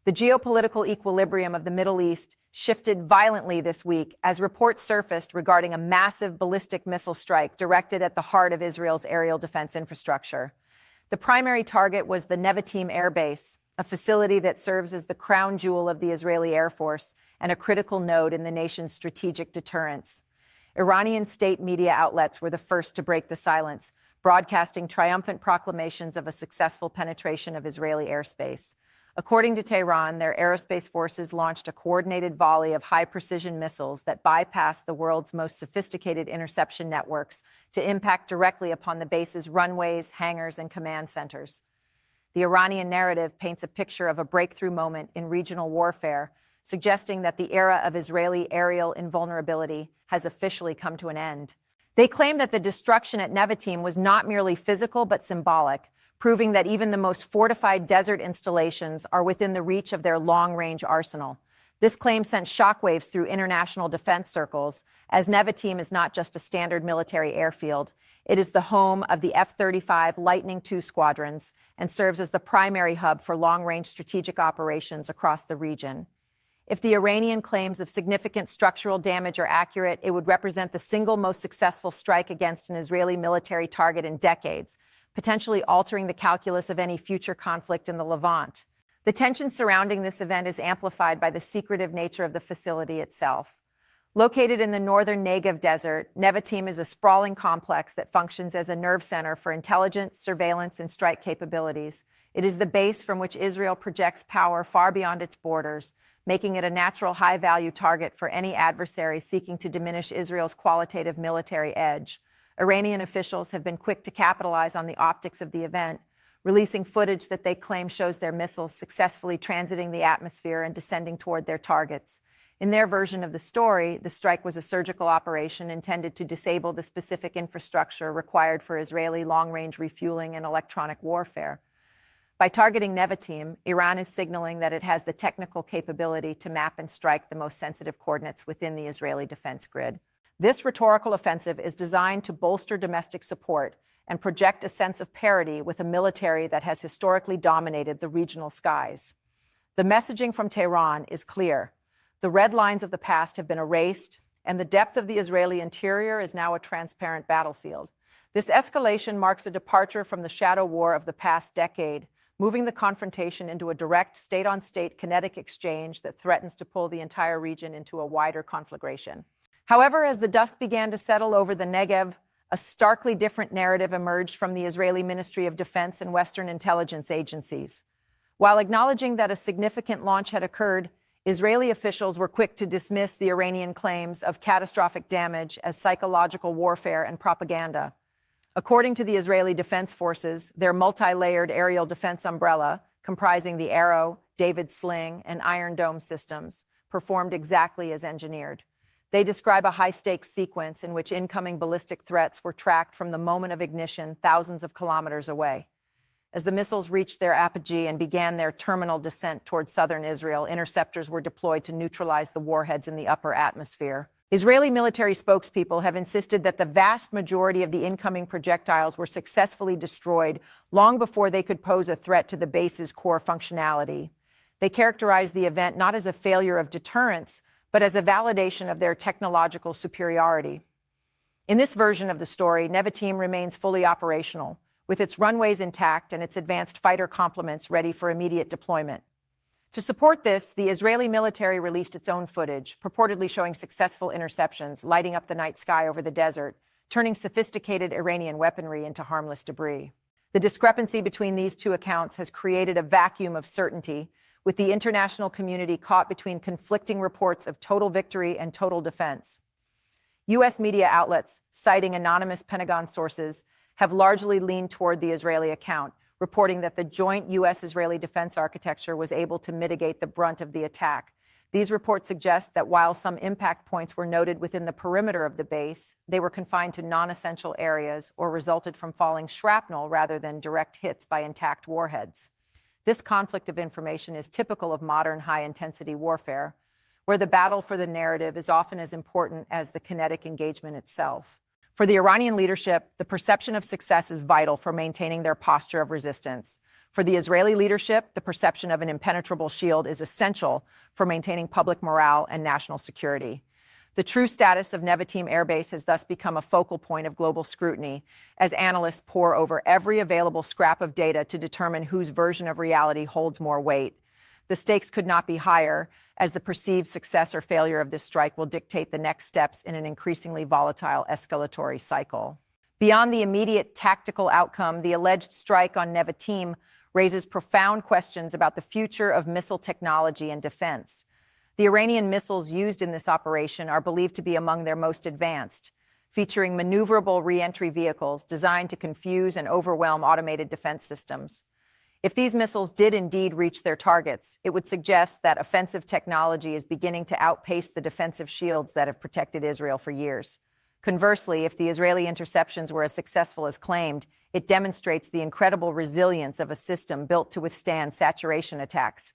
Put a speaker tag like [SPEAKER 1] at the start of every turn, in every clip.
[SPEAKER 1] The geopolitical equilibrium of the Middle East shifted violently this week as reports surfaced regarding a massive ballistic missile strike directed at the heart of Israel's aerial defense infrastructure. The primary target was the Nevatim Air Base, a facility that serves as the crown jewel of the Israeli Air Force and a critical node in the nation's strategic deterrence. Iranian state media outlets were the first to break the silence, broadcasting triumphant proclamations of a successful penetration of Israeli airspace. According to Tehran, their aerospace forces launched a coordinated volley of high-precision missiles that bypassed the world's most sophisticated interception networks to impact directly upon the base's runways, hangars, and command centers. The Iranian narrative paints a picture of a breakthrough moment in regional warfare, suggesting that the era of Israeli aerial invulnerability has officially come to an end. They claim that the destruction at Nevatim was not merely physical but symbolic, proving that even the most fortified desert installations are within the reach of their long-range arsenal. This claim sent shockwaves through international defense circles, as Nevatim is not just a standard military airfield. It is the home of the F-35 Lightning II squadrons and serves as the primary hub for long-range strategic operations across the region. If the Iranian claims of significant structural damage are accurate, it would represent the single most successful strike against an Israeli military target in decades, potentially altering the calculus of any future conflict in the Levant. The tension surrounding this event is amplified by the secretive nature of the facility itself. Located in the northern Negev desert, Nevatim is a sprawling complex that functions as a nerve center for intelligence, surveillance, and strike capabilities. It is the base from which Israel projects power far beyond its borders, making it a natural high-value target for any adversary seeking to diminish Israel's qualitative military edge. Iranian officials have been quick to capitalize on the optics of the event, releasing footage that they claim shows their missiles successfully transiting the atmosphere and descending toward their targets. In their version of the story, the strike was a surgical operation intended to disable the specific infrastructure required for Israeli long-range refueling and electronic warfare. By targeting Nevatim, Iran is signaling that it has the technical capability to map and strike the most sensitive coordinates within the Israeli defense grid. This rhetorical offensive is designed to bolster domestic support and project a sense of parity with a military that has historically dominated the regional skies. The messaging from Tehran is clear. The red lines of the past have been erased, and the depth of the Israeli interior is now a transparent battlefield. This escalation marks a departure from the shadow war of the past decade, moving the confrontation into a direct state-on-state kinetic exchange that threatens to pull the entire region into a wider conflagration. However, as the dust began to settle over the Negev, a starkly different narrative emerged from the Israeli Ministry of Defense and Western intelligence agencies. While acknowledging that a significant launch had occurred, Israeli officials were quick to dismiss the Iranian claims of catastrophic damage as psychological warfare and propaganda. According to the Israeli Defense Forces, their multi-layered aerial defense umbrella, comprising the Arrow, David Sling, and Iron Dome systems, performed exactly as engineered. They describe a high-stakes sequence in which incoming ballistic threats were tracked from the moment of ignition thousands of kilometers away. As the missiles reached their apogee and began their terminal descent toward southern Israel, interceptors were deployed to neutralize the warheads in the upper atmosphere. Israeli military spokespeople have insisted that the vast majority of the incoming projectiles were successfully destroyed long before they could pose a threat to the base's core functionality. They characterized the event not as a failure of deterrence, but as a validation of their technological superiority. In this version of the story, Nevatim remains fully operational, with its runways intact and its advanced fighter complements ready for immediate deployment. To support this, the Israeli military released its own footage, purportedly showing successful interceptions lighting up the night sky over the desert, turning sophisticated Iranian weaponry into harmless debris. The discrepancy between these two accounts has created a vacuum of certainty, with the international community caught between conflicting reports of total victory and total defense. U.S. media outlets, citing anonymous Pentagon sources, have largely leaned toward the Israeli account, reporting that the joint U.S.-Israeli defense architecture was able to mitigate the brunt of the attack. These reports suggest that while some impact points were noted within the perimeter of the base, they were confined to non-essential areas or resulted from falling shrapnel rather than direct hits by intact warheads. This conflict of information is typical of modern high-intensity warfare, where the battle for the narrative is often as important as the kinetic engagement itself. For the Iranian leadership, the perception of success is vital for maintaining their posture of resistance. For the Israeli leadership, the perception of an impenetrable shield is essential for maintaining public morale and national security. The true status of Nevatim Air Base has thus become a focal point of global scrutiny as analysts pore over every available scrap of data to determine whose version of reality holds more weight. The stakes could not be higher, as the perceived success or failure of this strike will dictate the next steps in an increasingly volatile escalatory cycle. Beyond the immediate tactical outcome, the alleged strike on Nevatim raises profound questions about the future of missile technology and defense. The Iranian missiles used in this operation are believed to be among their most advanced, featuring maneuverable reentry vehicles designed to confuse and overwhelm automated defense systems. If these missiles did indeed reach their targets, it would suggest that offensive technology is beginning to outpace the defensive shields that have protected Israel for years. Conversely, if the Israeli interceptions were as successful as claimed, it demonstrates the incredible resilience of a system built to withstand saturation attacks.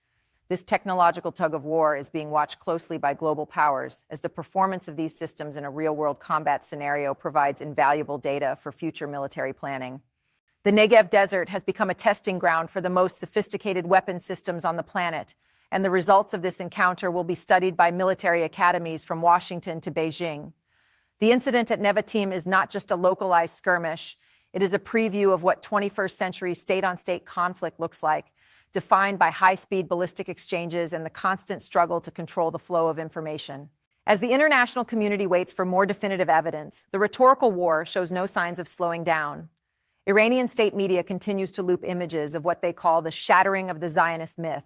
[SPEAKER 1] This technological tug-of-war is being watched closely by global powers, as the performance of these systems in a real-world combat scenario provides invaluable data for future military planning. The Negev Desert has become a testing ground for the most sophisticated weapon systems on the planet, and the results of this encounter will be studied by military academies from Washington to Beijing. The incident at Nevatim is not just a localized skirmish. It is a preview of what 21st century state-on-state conflict looks like, defined by high-speed ballistic exchanges and the constant struggle to control the flow of information. As the international community waits for more definitive evidence, the rhetorical war shows no signs of slowing down. Iranian state media continues to loop images of what they call the shattering of the Zionist myth,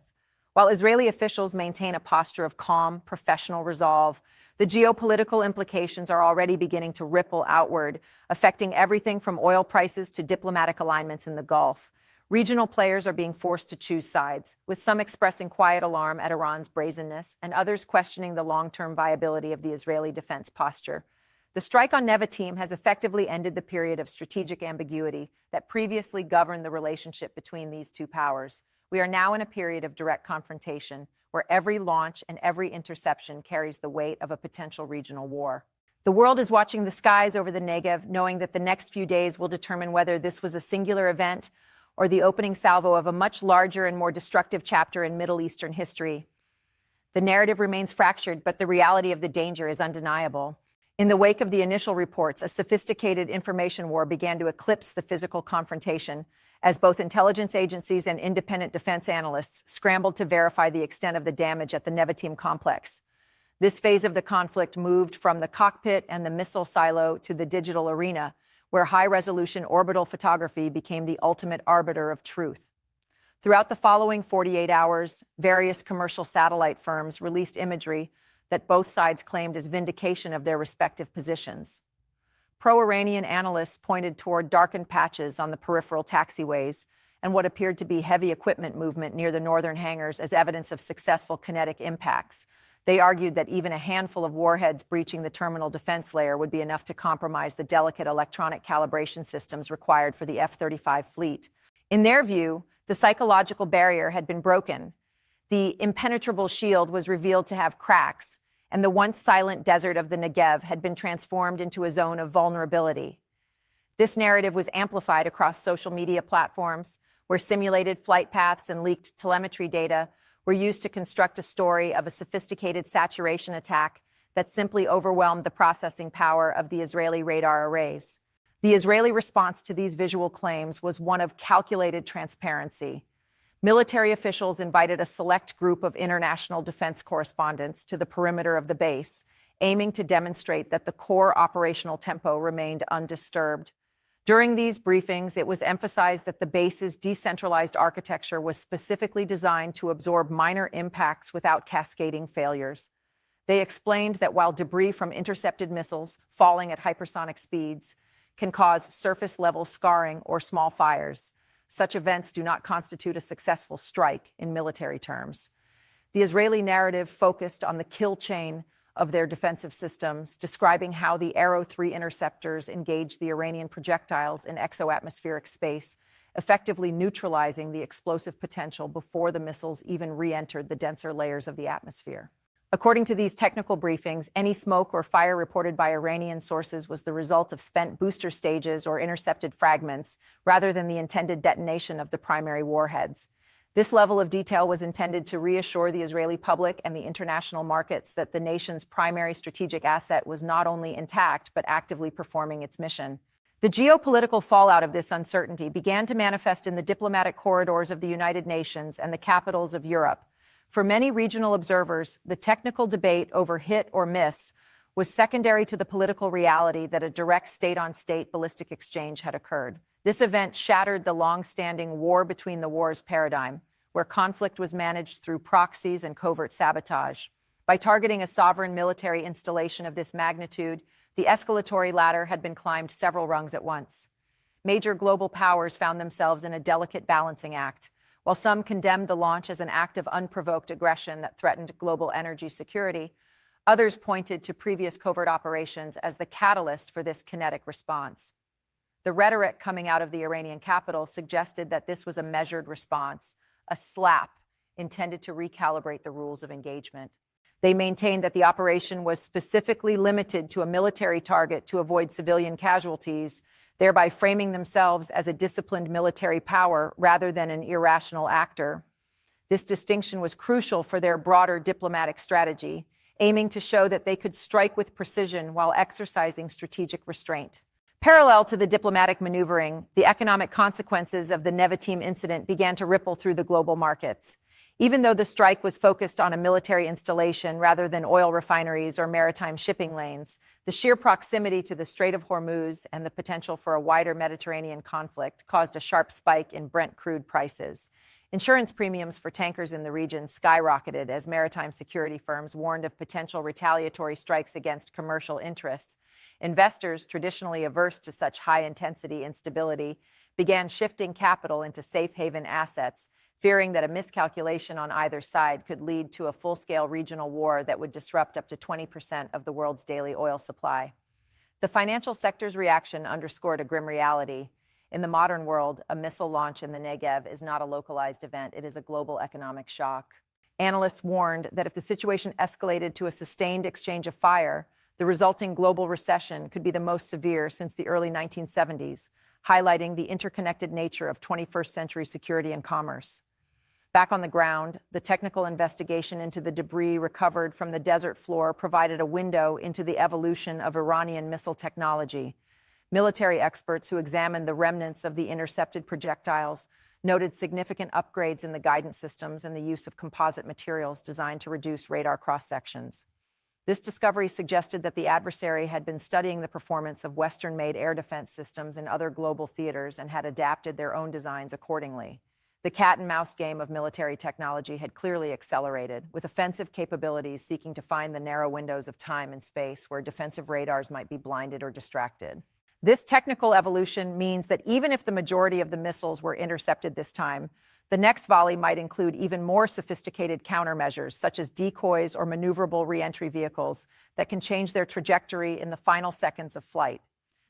[SPEAKER 1] while Israeli officials maintain a posture of calm, professional resolve. The geopolitical implications are already beginning to ripple outward, affecting everything from oil prices to diplomatic alignments in the Gulf. Regional players are being forced to choose sides, with some expressing quiet alarm at Iran's brazenness and others questioning the long-term viability of the Israeli defense posture. The strike on Nevatim has effectively ended the period of strategic ambiguity that previously governed the relationship between these two powers. We are now in a period of direct confrontation, where every launch and every interception carries the weight of a potential regional war. The world is watching the skies over the Negev, knowing that the next few days will determine whether this was a singular event or the opening salvo of a much larger and more destructive chapter in Middle Eastern history. The narrative remains fractured, but the reality of the danger is undeniable. In the wake of the initial reports, a sophisticated information war began to eclipse the physical confrontation, as both intelligence agencies and independent defense analysts scrambled to verify the extent of the damage at the Nevatim complex. This phase of the conflict moved from the cockpit and the missile silo to the digital arena, where high-resolution orbital photography became the ultimate arbiter of truth. Throughout the following 48 hours, various commercial satellite firms released imagery that both sides claimed as vindication of their respective positions. Pro-Iranian analysts pointed toward darkened patches on the peripheral taxiways and what appeared to be heavy equipment movement near the northern hangars as evidence of successful kinetic impacts. They argued that even a handful of warheads breaching the terminal defense layer would be enough to compromise the delicate electronic calibration systems required for the F-35 fleet. In their view, the psychological barrier had been broken. The impenetrable shield was revealed to have cracks, and the once silent desert of the Negev had been transformed into a zone of vulnerability. This narrative was amplified across social media platforms, where simulated flight paths and leaked telemetry data were used to construct a story of a sophisticated saturation attack that simply overwhelmed the processing power of the Israeli radar arrays. The Israeli response to these visual claims was one of calculated transparency. Military officials invited a select group of international defense correspondents to the perimeter of the base, aiming to demonstrate that the core operational tempo remained undisturbed. During these briefings, it was emphasized that the base's decentralized architecture was specifically designed to absorb minor impacts without cascading failures. They explained that while debris from intercepted missiles falling at hypersonic speeds can cause surface-level scarring or small fires, such events do not constitute a successful strike in military terms. The Israeli narrative focused on the kill chain of their defensive systems, describing how the Arrow 3 interceptors engaged the Iranian projectiles in exoatmospheric space, effectively neutralizing the explosive potential before the missiles even re-entered the denser layers of the atmosphere. According to these technical briefings, any smoke or fire reported by Iranian sources was the result of spent booster stages or intercepted fragments, rather than the intended detonation of the primary warheads. This level of detail was intended to reassure the Israeli public and the international markets that the nation's primary strategic asset was not only intact, but actively performing its mission. The geopolitical fallout of this uncertainty began to manifest in the diplomatic corridors of the United Nations and the capitals of Europe. For many regional observers, the technical debate over hit or miss was secondary to the political reality that a direct state-on-state ballistic exchange had occurred. This event shattered the long-standing war between the wars paradigm, where conflict was managed through proxies and covert sabotage. By targeting a sovereign military installation of this magnitude, the escalatory ladder had been climbed several rungs at once. Major global powers found themselves in a delicate balancing act. While some condemned the launch as an act of unprovoked aggression that threatened global energy security, others pointed to previous covert operations as the catalyst for this kinetic response. The rhetoric coming out of the Iranian capital suggested that this was a measured response, a slap intended to recalibrate the rules of engagement. They maintained that the operation was specifically limited to a military target to avoid civilian casualties, thereby framing themselves as a disciplined military power rather than an irrational actor. This distinction was crucial for their broader diplomatic strategy, aiming to show that they could strike with precision while exercising strategic restraint. Parallel to the diplomatic maneuvering, the economic consequences of the Nevatim incident began to ripple through the global markets. Even though the strike was focused on a military installation rather than oil refineries or maritime shipping lanes, the sheer proximity to the Strait of Hormuz and the potential for a wider Mediterranean conflict caused a sharp spike in Brent crude prices. Insurance premiums for tankers in the region skyrocketed as maritime security firms warned of potential retaliatory strikes against commercial interests. Investors, traditionally averse to such high-intensity instability, began shifting capital into safe haven assets, fearing that a miscalculation on either side could lead to a full-scale regional war that would disrupt up to 20% of the world's daily oil supply. The financial sector's reaction underscored a grim reality. In the modern world, a missile launch in the Negev is not a localized event, it is a global economic shock. Analysts warned that if the situation escalated to a sustained exchange of fire, the resulting global recession could be the most severe since the early 1970s, highlighting the interconnected nature of 21st century security and commerce. Back on the ground, the technical investigation into the debris recovered from the desert floor provided a window into the evolution of Iranian missile technology. Military experts who examined the remnants of the intercepted projectiles noted significant upgrades in the guidance systems and the use of composite materials designed to reduce radar cross-sections. This discovery suggested that the adversary had been studying the performance of Western-made air defense systems in other global theaters and had adapted their own designs accordingly. The cat-and-mouse game of military technology had clearly accelerated, with offensive capabilities seeking to find the narrow windows of time and space where defensive radars might be blinded or distracted. This technical evolution means that even if the majority of the missiles were intercepted this time, the next volley might include even more sophisticated countermeasures, such as decoys or maneuverable reentry vehicles that can change their trajectory in the final seconds of flight.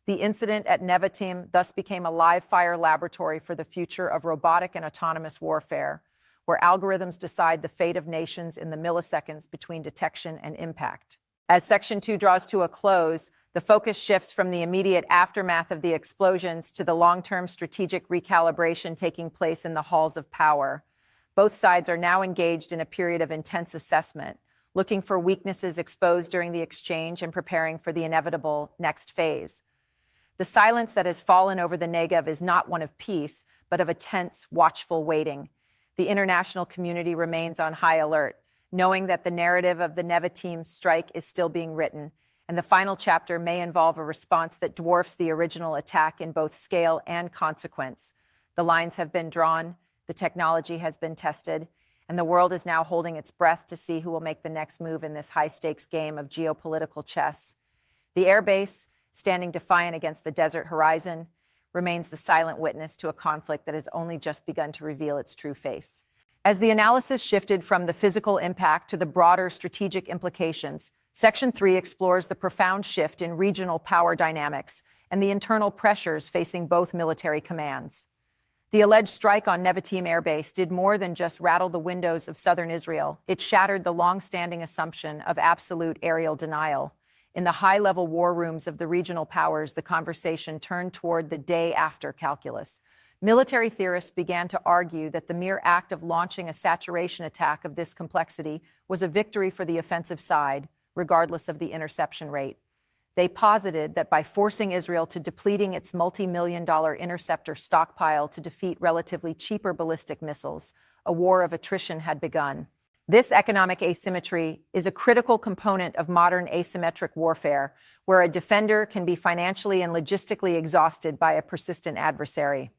[SPEAKER 1] The incident at Nevatim thus became a live-fire laboratory for the future of robotic and autonomous warfare, where algorithms decide the fate of nations in the milliseconds between detection and impact. As Section 2 draws to a close, the focus shifts from the immediate aftermath of the explosions to the long-term strategic recalibration taking place in the halls of power. Both sides are now engaged in a period of intense assessment, looking for weaknesses exposed during the exchange and preparing for the inevitable next phase. The silence that has fallen over the Negev is not one of peace, but of a tense, watchful waiting. The international community remains on high alert, knowing that the narrative of the Nevatim strike is still being written, and the final chapter may involve a response that dwarfs the original attack in both scale and consequence. The lines have been drawn, the technology has been tested, and the world is now holding its breath to see who will make the next move in this high-stakes game of geopolitical chess. The air base, standing defiant against the desert horizon, remains the silent witness to a conflict that has only just begun to reveal its true face. As the analysis shifted from the physical impact to the broader strategic implications, Section 3 explores the profound shift in regional power dynamics and the internal pressures facing both military commands. The alleged strike on Nevatim Air Base did more than just rattle the windows of southern Israel. It shattered the long-standing assumption of absolute aerial denial. In the high-level war rooms of the regional powers, the conversation turned toward the day-after calculus. Military theorists began to argue that the mere act of launching a saturation attack of this complexity was a victory for the offensive side, regardless of the interception rate. They posited that by forcing Israel to depleting its multi-million-dollar interceptor stockpile to defeat relatively cheaper ballistic missiles, a war of attrition had begun. This economic asymmetry is a critical component of modern asymmetric warfare, where a defender can be financially and logistically exhausted by a persistent adversary.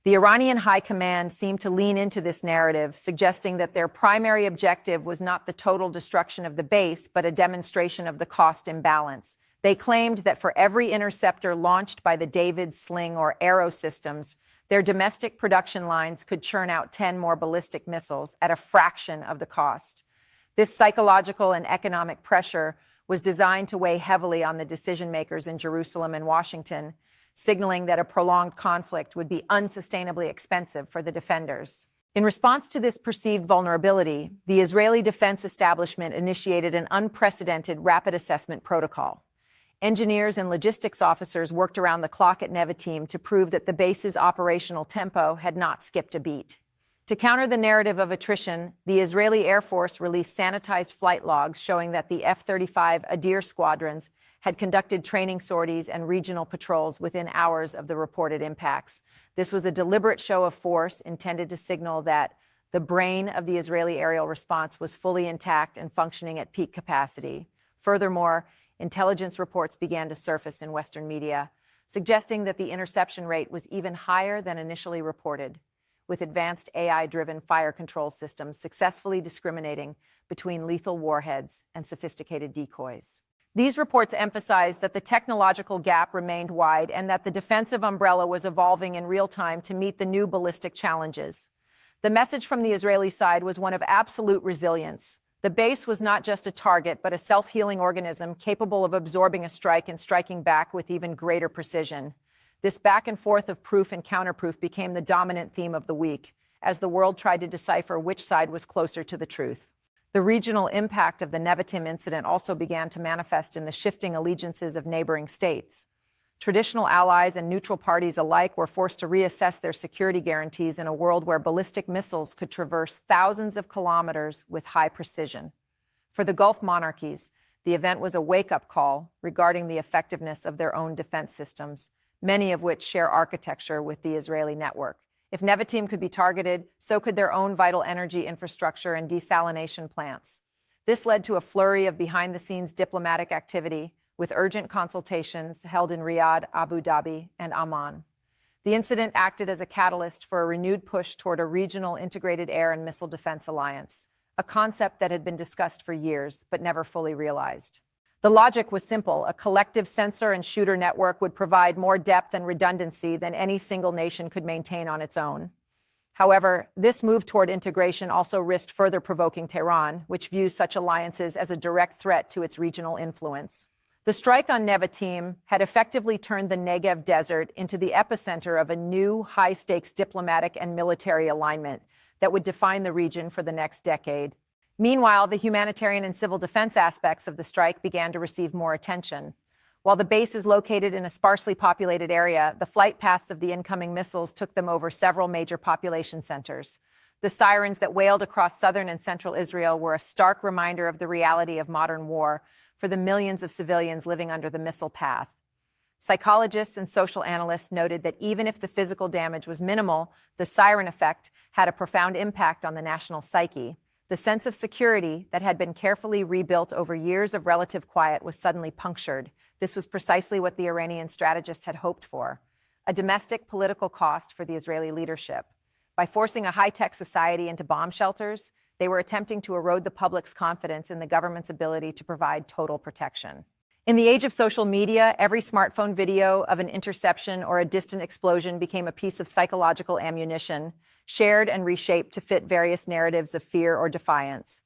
[SPEAKER 1] The Iranian high command seemed to lean into this narrative, suggesting that their primary objective was not the total destruction of the base, but a demonstration of the cost imbalance. They claimed that for every interceptor launched by the David, Sling, or Arrow systems, their domestic production lines could churn out 10 more ballistic missiles at a fraction of the cost. This psychological and economic pressure was designed to weigh heavily on the decision makers in Jerusalem and Washington, signaling that a prolonged conflict would be unsustainably expensive for the defenders. In response to this perceived vulnerability, the Israeli defense establishment initiated an unprecedented rapid assessment protocol. Engineers and logistics officers worked around the clock at Nevatim to prove that the base's operational tempo had not skipped a beat. To counter the narrative of attrition, the Israeli Air Force released sanitized flight logs showing that the F-35 Adir squadrons had conducted training sorties and regional patrols within hours of the reported impacts. This was a deliberate show of force intended to signal that the brain of the Israeli aerial response was fully intact and functioning at peak capacity. Furthermore, intelligence reports began to surface in Western media, suggesting that the interception rate was even higher than initially reported, with advanced AI-driven fire control systems successfully discriminating between lethal warheads and sophisticated decoys. These reports emphasized that the technological gap remained wide and that the defensive umbrella was evolving in real time to meet the new ballistic challenges. The message from the Israeli side was one of absolute resilience. The base was not just a target, but a self-healing organism capable of absorbing a strike and striking back with even greater precision. This back and forth of proof and counterproof became the dominant theme of the week, as the world tried to decipher which side was closer to the truth. The regional impact of the Nevatim incident also began to manifest in the shifting allegiances of neighboring states. Traditional allies and neutral parties alike were forced to reassess their security guarantees in a world where ballistic missiles could traverse thousands of kilometers with high precision. For the Gulf monarchies, the event was a wake-up call regarding the effectiveness of their own defense systems, many of which share architecture with the Israeli network. If Nevatim could be targeted, so could their own vital energy infrastructure and desalination plants. This led to a flurry of behind-the-scenes diplomatic activity, with urgent consultations held in Riyadh, Abu Dhabi, and Amman. The incident acted as a catalyst for a renewed push toward a regional integrated air and missile defense alliance, a concept that had been discussed for years but never fully realized. The logic was simple. A collective sensor and shooter network would provide more depth and redundancy than any single nation could maintain on its own. However, this move toward integration also risked further provoking Tehran, which views such alliances as a direct threat to its regional influence. The strike on Nevatim had effectively turned the Negev desert into the epicenter of a new, high-stakes diplomatic and military alignment that would define the region for the next decade. Meanwhile, the humanitarian and civil defense aspects of the strike began to receive more attention. While the base is located in a sparsely populated area, the flight paths of the incoming missiles took them over several major population centers. The sirens that wailed across southern and central Israel were a stark reminder of the reality of modern war for the millions of civilians living under the missile path. Psychologists and social analysts noted that even if the physical damage was minimal, the siren effect had a profound impact on the national psyche. The sense of security that had been carefully rebuilt over years of relative quiet was suddenly punctured. This was precisely what the Iranian strategists had hoped for, a domestic political cost for the Israeli leadership. By forcing a high-tech society into bomb shelters, they were attempting to erode the public's confidence in the government's ability to provide total protection. In the age of social media, every smartphone video of an interception or a distant explosion became a piece of psychological ammunition, shared and reshaped to fit various narratives of fear or defiance.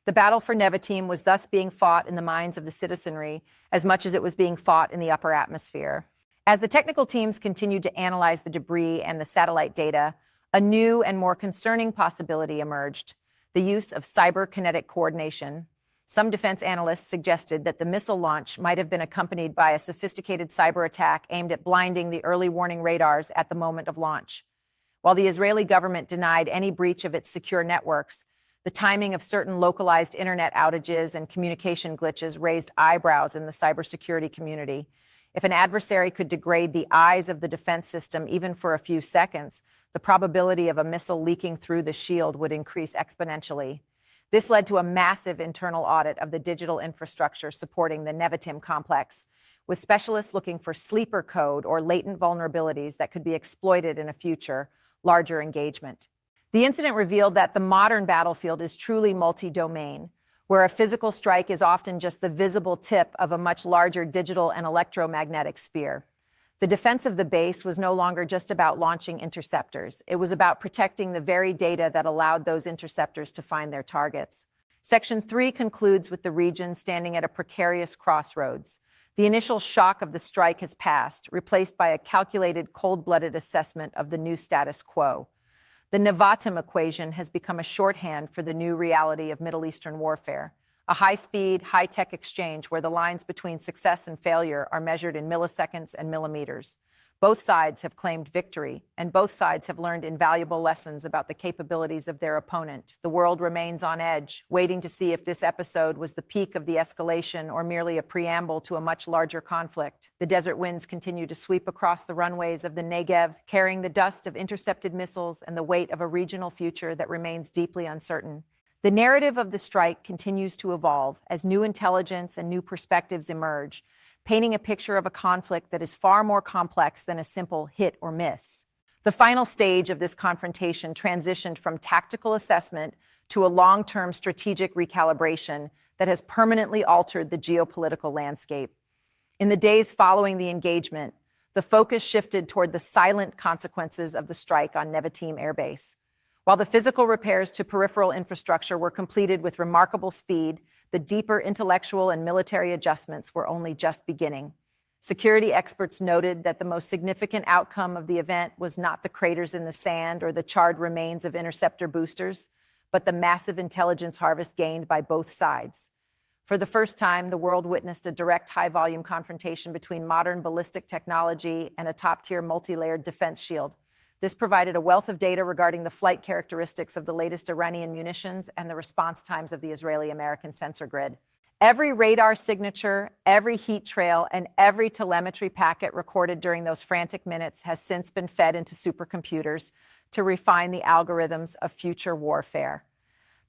[SPEAKER 1] The battle for Nevatim was thus being fought in the minds of the citizenry as much as it was being fought in the upper atmosphere. As the technical teams continued to analyze the debris and the satellite data, a new and more concerning possibility emerged: the use of cyberkinetic coordination. Some defense analysts suggested that the missile launch might have been accompanied by a sophisticated cyber attack aimed at blinding the early warning radars at the moment of launch. While the Israeli government denied any breach of its secure networks, the timing of certain localized internet outages and communication glitches raised eyebrows in the cybersecurity community. If an adversary could degrade the eyes of the defense system even for a few seconds, the probability of a missile leaking through the shield would increase exponentially. This led to a massive internal audit of the digital infrastructure supporting the Nevatim complex, with specialists looking for sleeper code or latent vulnerabilities that could be exploited in a future, larger engagement. The incident revealed that the modern battlefield is truly multi-domain, where a physical strike is often just the visible tip of a much larger digital and electromagnetic spear. The defense of the base was no longer just about launching interceptors. It was about protecting the very data that allowed those interceptors to find their targets. Section 3 concludes with the region standing at a precarious crossroads. The initial shock of the strike has passed, replaced by a calculated, cold-blooded assessment of the new status quo. The Nevatim equation has become a shorthand for the new reality of Middle Eastern warfare. A high-speed, high-tech exchange where the lines between success and failure are measured in milliseconds and millimeters. Both sides have claimed victory, and both sides have learned invaluable lessons about the capabilities of their opponent. The world remains on edge, waiting to see if this episode was the peak of the escalation or merely a preamble to a much larger conflict. The desert winds continue to sweep across the runways of the Negev, carrying the dust of intercepted missiles and the weight of a regional future that remains deeply uncertain. The narrative of the strike continues to evolve as new intelligence and new perspectives emerge, painting a picture of a conflict that is far more complex than a simple hit or miss. The final stage of this confrontation transitioned from tactical assessment to a long-term strategic recalibration that has permanently altered the geopolitical landscape. In the days following the engagement, the focus shifted toward the silent consequences of the strike on Nevatim Air Base. While the physical repairs to peripheral infrastructure were completed with remarkable speed, the deeper intellectual and military adjustments were only just beginning. Security experts noted that the most significant outcome of the event was not the craters in the sand or the charred remains of interceptor boosters, but the massive intelligence harvest gained by both sides. For the first time, the world witnessed a direct high-volume confrontation between modern ballistic technology and a top-tier multi-layered defense shield. This provided a wealth of data regarding the flight characteristics of the latest Iranian munitions and the response times of the Israeli-American sensor grid. Every radar signature, every heat trail, and every telemetry packet recorded during those frantic minutes has since been fed into supercomputers to refine the algorithms of future warfare.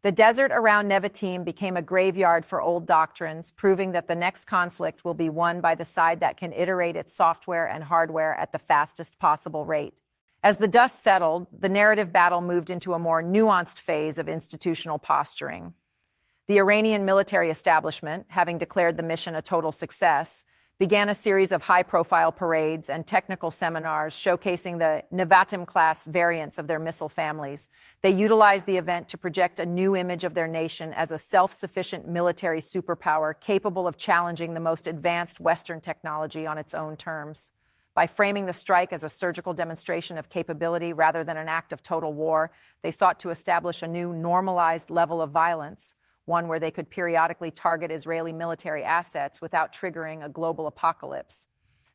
[SPEAKER 1] The desert around Nevatim became a graveyard for old doctrines, proving that the next conflict will be won by the side that can iterate its software and hardware at the fastest possible rate. As the dust settled, the narrative battle moved into a more nuanced phase of institutional posturing. The Iranian military establishment, having declared the mission a total success, began a series of high-profile parades and technical seminars showcasing the Nevatim-class variants of their missile families. They utilized the event to project a new image of their nation as a self-sufficient military superpower capable of challenging the most advanced Western technology on its own terms. By framing the strike as a surgical demonstration of capability rather than an act of total war, they sought to establish a new normalized level of violence, one where they could periodically target Israeli military assets without triggering a global apocalypse.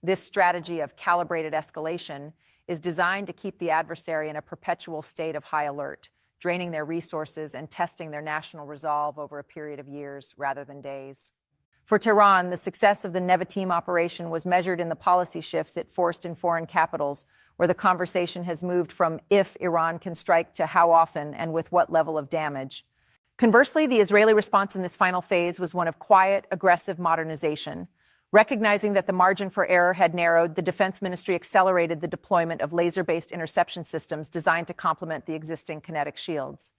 [SPEAKER 1] This strategy of calibrated escalation is designed to keep the adversary in a perpetual state of high alert, draining their resources and testing their national resolve over a period of years rather than days. For Tehran, the success of the Nevatim operation was measured in the policy shifts it forced in foreign capitals, where the conversation has moved from if Iran can strike to how often and with what level of damage. Conversely, the Israeli response in this final phase was one of quiet, aggressive modernization. Recognizing that the margin for error had narrowed, the Defense Ministry accelerated the deployment of laser-based interception systems designed to complement the existing kinetic shields.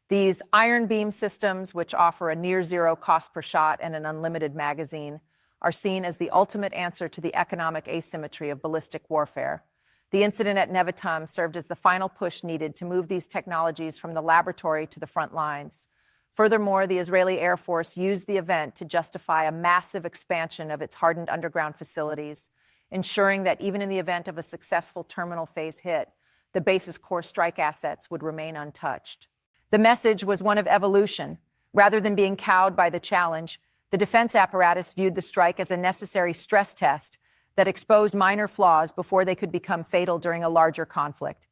[SPEAKER 1] These iron beam systems, which offer a near-zero cost per shot and an unlimited magazine, are seen as the ultimate answer to the economic asymmetry of ballistic warfare. The incident at Nevatim served as the final push needed to move these technologies from the laboratory to the front lines. Furthermore, the Israeli Air Force used the event to justify a massive expansion of its hardened underground facilities. ensuring that even in the event of a successful terminal phase hit, the base's core strike assets would remain untouched. The message was one of evolution. Rather than being cowed by the challenge, the defense apparatus viewed the strike as a necessary stress test that exposed minor flaws before they could become fatal during a larger conflict.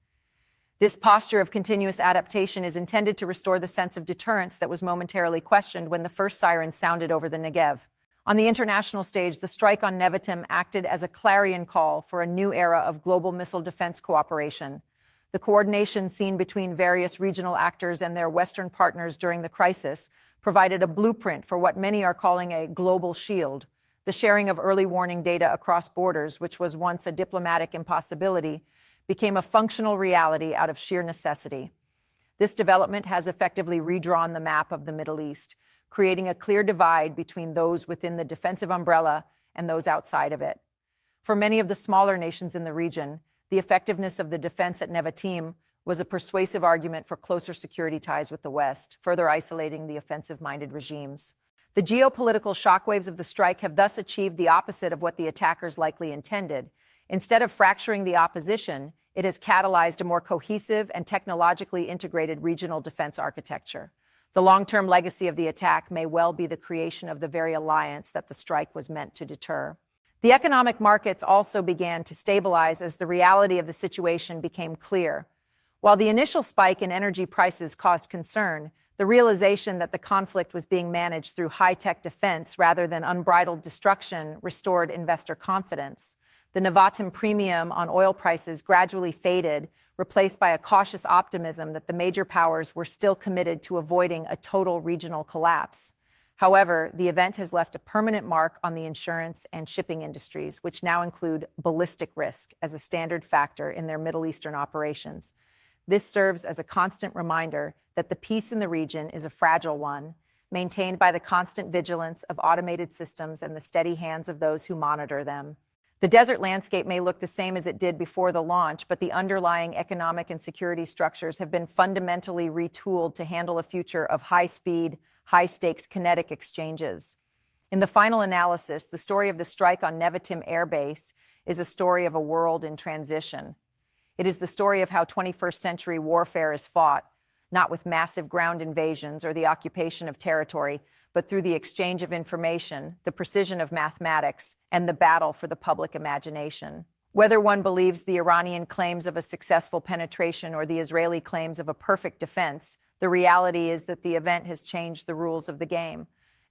[SPEAKER 1] This posture of continuous adaptation is intended to restore the sense of deterrence that was momentarily questioned when the first sirens sounded over the Negev. On the international stage, the strike on Nevatim acted as a clarion call for a new era of global missile defense cooperation. The coordination seen between various regional actors and their Western partners during the crisis provided a blueprint for what many are calling a global shield. The sharing of early warning data across borders, which was once a diplomatic impossibility, became a functional reality out of sheer necessity. This development has effectively redrawn the map of the Middle East, creating a clear divide between those within the defensive umbrella and those outside of it. For many of the smaller nations in the region, the effectiveness of the defense at Nevatim was a persuasive argument for closer security ties with the West, further isolating the offensive-minded regimes. The geopolitical shockwaves of the strike have thus achieved the opposite of what the attackers likely intended. Instead of fracturing the opposition, it has catalyzed a more cohesive and technologically integrated regional defense architecture. The long-term legacy of the attack may well be the creation of the very alliance that the strike was meant to deter. The economic markets also began to stabilize as the reality of the situation became clear. While the initial spike in energy prices caused concern, the realization that the conflict was being managed through high-tech defense rather than unbridled destruction restored investor confidence. The Nevatim premium on oil prices gradually faded, replaced by a cautious optimism that the major powers were still committed to avoiding a total regional collapse. However, the event has left a permanent mark on the insurance and shipping industries, which now include ballistic risk as a standard factor in their Middle Eastern operations. This serves as a constant reminder that the peace in the region is a fragile one, maintained by the constant vigilance of automated systems and the steady hands of those who monitor them. The desert landscape may look the same as it did before the launch, but the underlying economic and security structures have been fundamentally retooled to handle a future of high-speed, high-stakes kinetic exchanges. In the final analysis, the story of the strike on Nevatim Air Base is a story of a world in transition. It is the story of how 21st century warfare is fought, not with massive ground invasions or the occupation of territory, but through the exchange of information, the precision of mathematics, and the battle for the public imagination. Whether one believes the Iranian claims of a successful penetration or the Israeli claims of a perfect defense, the reality is that the event has changed the rules of the game.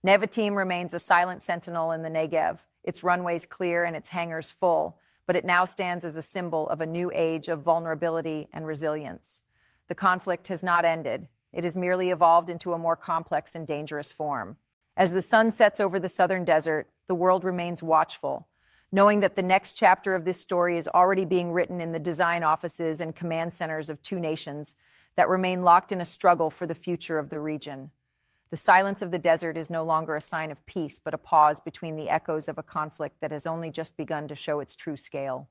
[SPEAKER 1] Nevatim remains a silent sentinel in the Negev, its runways clear and its hangars full, but it now stands as a symbol of a new age of vulnerability and resilience. The conflict has not ended. It has merely evolved into a more complex and dangerous form. As the sun sets over the southern desert, the world remains watchful, knowing that the next chapter of this story is already being written in the design offices and command centers of two nations that remain locked in a struggle for the future of the region. The silence of the desert is no longer a sign of peace, but a pause between the echoes of a conflict that has only just begun to show its true scale.